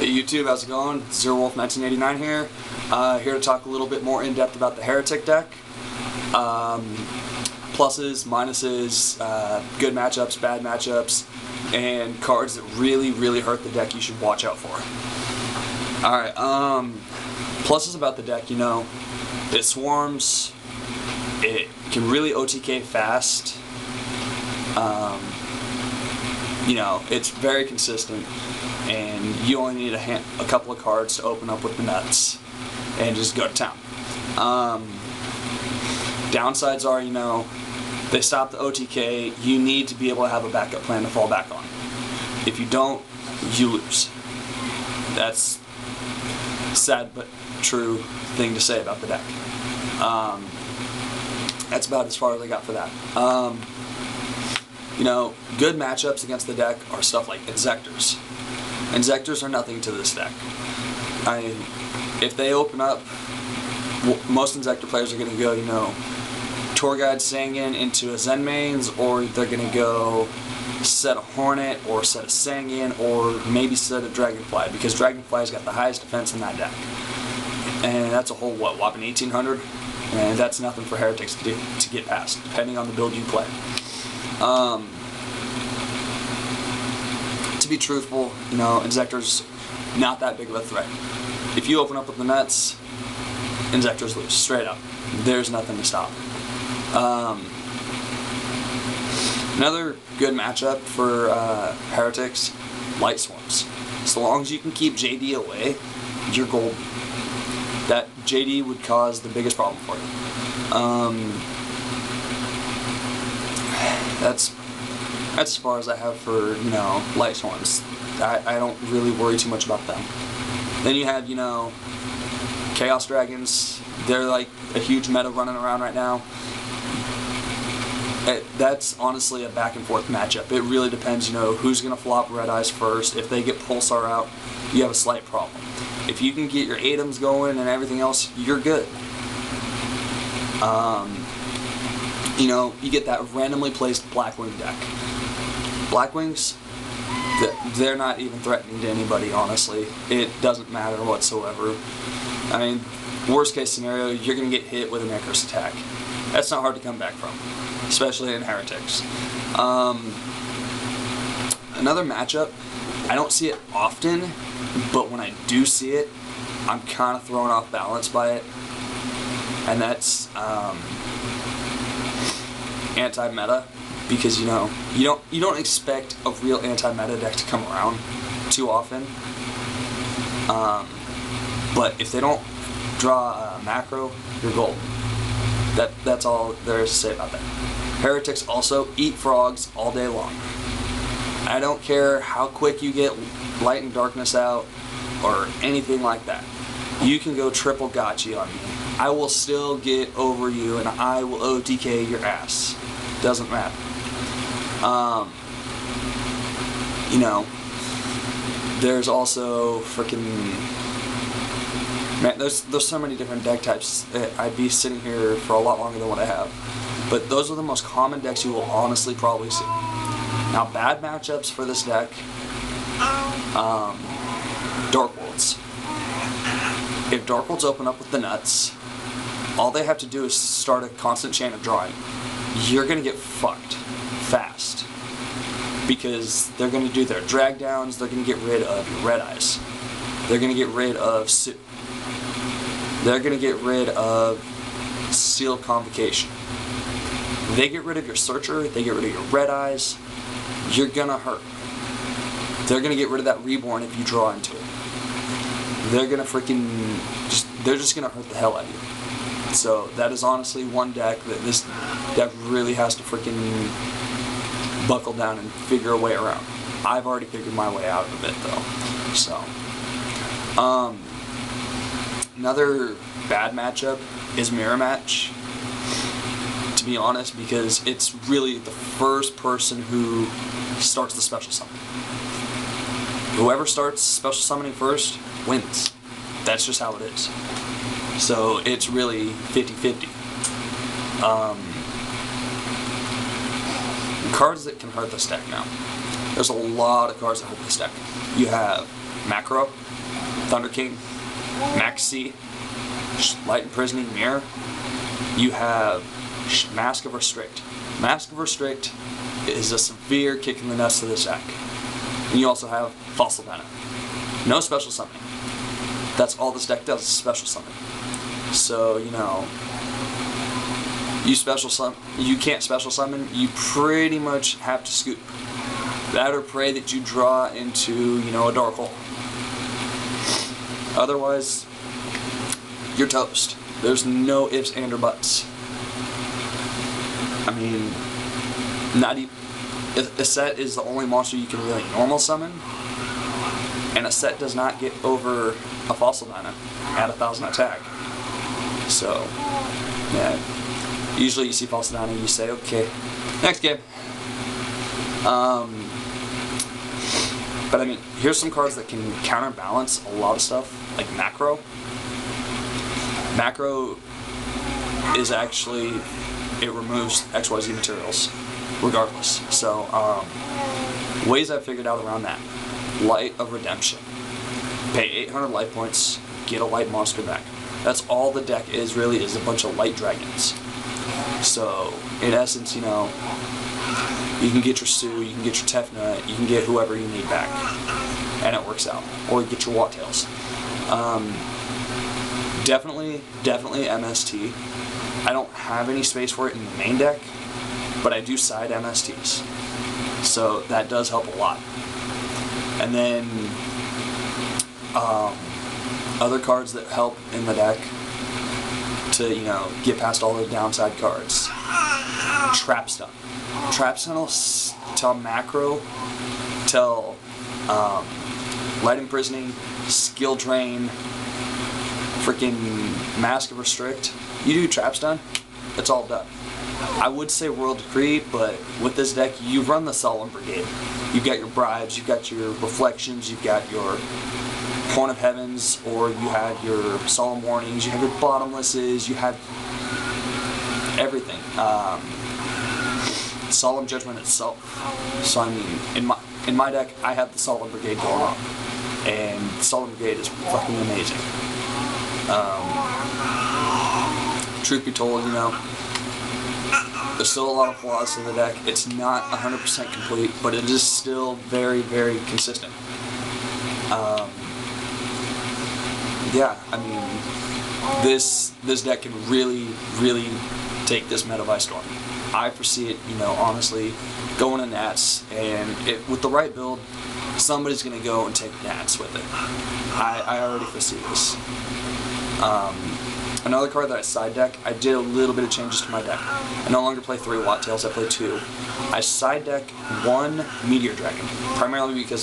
Hey YouTube, how's it going? ZeroWolf1989 here. Here to talk a little bit more in depth about the Heretic deck. Pluses, minuses, good matchups, bad matchups, and cards that really hurt the deck you should watch out for. Alright, pluses about the deck, you know, it swarms, it can really OTK fast, you know, it's very consistent, and you only need a couple of cards to open up with the nuts and just go to town. Downsides are, you know, they stop the OTK. You need to be able to have a backup plan to fall back on. If you don't, you lose. That's a sad but true thing to say about the deck. That's about as far as I got for that. You know, good matchups against the deck are stuff like Inzectors. Inzectors are nothing to this deck. If they open up, most Inzector players are going to go, you know, Tour Guide Sangin into a Zen Mains, or they're going to go set a Hornet, or set a Sangin, or maybe set a Dragonfly, because Dragonfly's got the highest defense in that deck. And that's a whole, what, whopping 1800? And that's nothing for Heretics to get past, depending on the build you play. To be truthful, you know, Inzector's not that big of a threat. If you open up with the nuts, Inzectors lose, straight up. There's nothing to stop. Another good matchup for Heretics, Light Swarms. So long as you can keep JD away, you're golden. That JD would cause the biggest problem for you. That's as far as I have for, you know, Light Swarms. I don't really worry too much about them. Then you have, you know, Chaos Dragons. They're like a huge meta running around right now. That's honestly a back and forth matchup. It really depends, you know, who's going to flop Red Eyes first. If they get Pulsar out, you have a slight problem. If you can get your Atoms going and everything else, you're good. You know, you get that randomly placed Blackwing deck. Blackwings, they're not even threatening to anybody, honestly. It doesn't matter whatsoever. I mean, worst case scenario, you're going to get hit with an Icarus attack. That's not hard to come back from, especially in Heretics. Another matchup, I don't see it often, but when I do see it, I'm kind of thrown off balance by it, and that's anti-meta, because, you know, you don't expect a real anti-meta deck to come around too often. But if they don't draw a macro, you're golden. That's all there is to say about that. Heretics also eat frogs all day long. I don't care how quick you get light and darkness out or anything like that. You can go triple gotcha on me. I will still get over you and I will OTK your ass. Doesn't matter. You know, there's also freaking, man, there's so many different deck types. I'd be sitting here for a lot longer than what I have. But those are the most common decks you will honestly probably see. Now, bad matchups for this deck, Dark Worlds. If Dark Worlds open up with the nuts, all they have to do is start a constant chain of drawing. You're going to get fucked fast. Because they're going to do their drag downs, they're going to get rid of your Red Eyes. They're going to get rid of Suit. They're going to get rid of Sealed Convocation. They get rid of your Searcher, they get rid of your Red Eyes, you're going to hurt. They're going to get rid of that Reborn if you draw into it. They're going to freaking, they're just going to hurt the hell out of you. So that is honestly one deck that this deck really has to freaking buckle down and figure a way around. I've already figured my way out of it though. So, another bad matchup is Mirror Match, to be honest, because it's really the first person who starts the special summon. Whoever starts special summoning first wins. That's just how it is. So it's really 50-50. Cards that can hurt this deck now. There's a lot of cards that hurt this deck. You have Macro, Thunder King, Max C, Light Imprisoning Mirror. You have Mask of Restrict. Mask of Restrict is a severe kick in the nuts to this deck. And you also have Fossil Venom. No special summoning. That's all this deck does, is special summon. So, you know, you can't special summon, you pretty much have to scoop. That or pray that you draw into, you know, a dark hole. Otherwise, you're toast. There's no ifs, and, or buts. I mean, not even, if a set is the only monster you can really normal summon, and a set does not get over a Fossil Dyna at 1,000 attack. So, yeah. Usually you see Fossil Dyna and you say, okay, next game. But I mean, here's some cards that can counterbalance a lot of stuff, like Macro. Macro is actually, it removes XYZ materials, regardless. So, ways I've figured out around that. Light of Redemption. Pay 800 life points, get a light monster back. That's all the deck is, really, is a bunch of light dragons. So, in essence, you know, you can get your Sue, you can get your Tefnut, you can get whoever you need back. And it works out. Or you get your Wattails. Definitely MST. I don't have any space for it in the main deck, but I do side MSTs. So that does help a lot. And then other cards that help in the deck to, you know, get past all the downside cards. Trap Stun. Trap Stun will tell Macro, tell Light Imprisoning, Skill Drain, freaking Mask of Restrict. You do Trap Stun, it's all done. I would say World Decree, but with this deck, you run the Solemn Brigade. You've got your Bribes, you've got your Reflections, you've got your Horn of Heavens, or you have your Solemn Warnings, you have your Bottomlesses, you have everything. Solemn Judgment itself. So I mean, in my deck, I have the Solemn Brigade going on, and Solemn Brigade is fucking amazing. Truth be told, you know, there's still a lot of flaws in the deck. It's not 100% complete, but it is still very, very consistent. Yeah, I mean, this deck can really, really take this meta by storm. I foresee it, you know, honestly, going to Nats, and with the right build, somebody's going to go and take Nats with it. I already foresee this. Another card that I side deck, I did a little bit of changes to my deck. I no longer play 3 Wattails, I play 2. I side deck 1 Meteor Dragon, primarily because